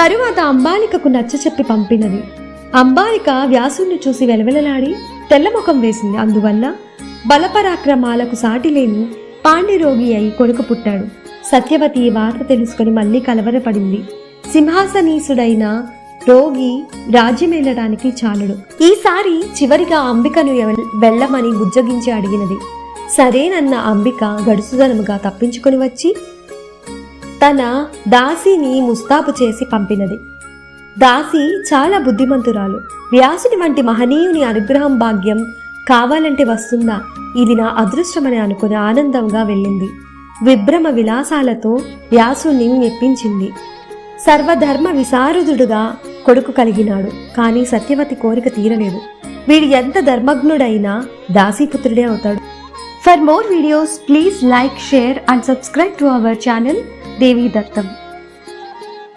తరువాత అంబాలికకు నచ్చచెప్పి పంపినది. అంబాలిక వ్యాసుని చూసి వెలవెలలాడి తెల్లముఖం వేసింది. అందువల్ల బలపరాక్రమాలకు సాటిలేని పాండ్యరోగి అయి కొడుకు పుట్టాడు. సత్యవతి ఈ వార్త తెలుసుకుని మళ్ళీ కలవరపడింది. సింహాసనీసుడైన రోగి రాజ్యమేలడానికి చాలుడు. ఈసారి చివరిగా అంబికను వెళ్ళమని బుజ్జగించి అడిగినది. సరేనన్న అంబిక గడుసుదనముగా తప్పించుకుని వచ్చి తన దాసిని ముస్తాబు చేసి పంపినది. దాసి చాలా బుద్ధిమంతురాలు. వ్యాసుని వంటి మహనీయుని అనుగ్రహం భాగ్యం కావాలంటే వస్తుందా, ఇది నా అదృష్టమని అనుకుని ఆనందంగా వెళ్ళింది. విభ్రమ విలాసాలతో వ్యాసుని మెప్పించింది. సర్వధర్మ విశారదుడుగా కొడుకు కలిగినాడు. కానీ సత్యవతి కోరిక తీరలేదు. వీడు ఎంత ధర్మజ్ఞుడైనా దాసీపుత్రుడే అవుతాడు. For more videos, please like, share and subscribe to our channel Devi Dattam.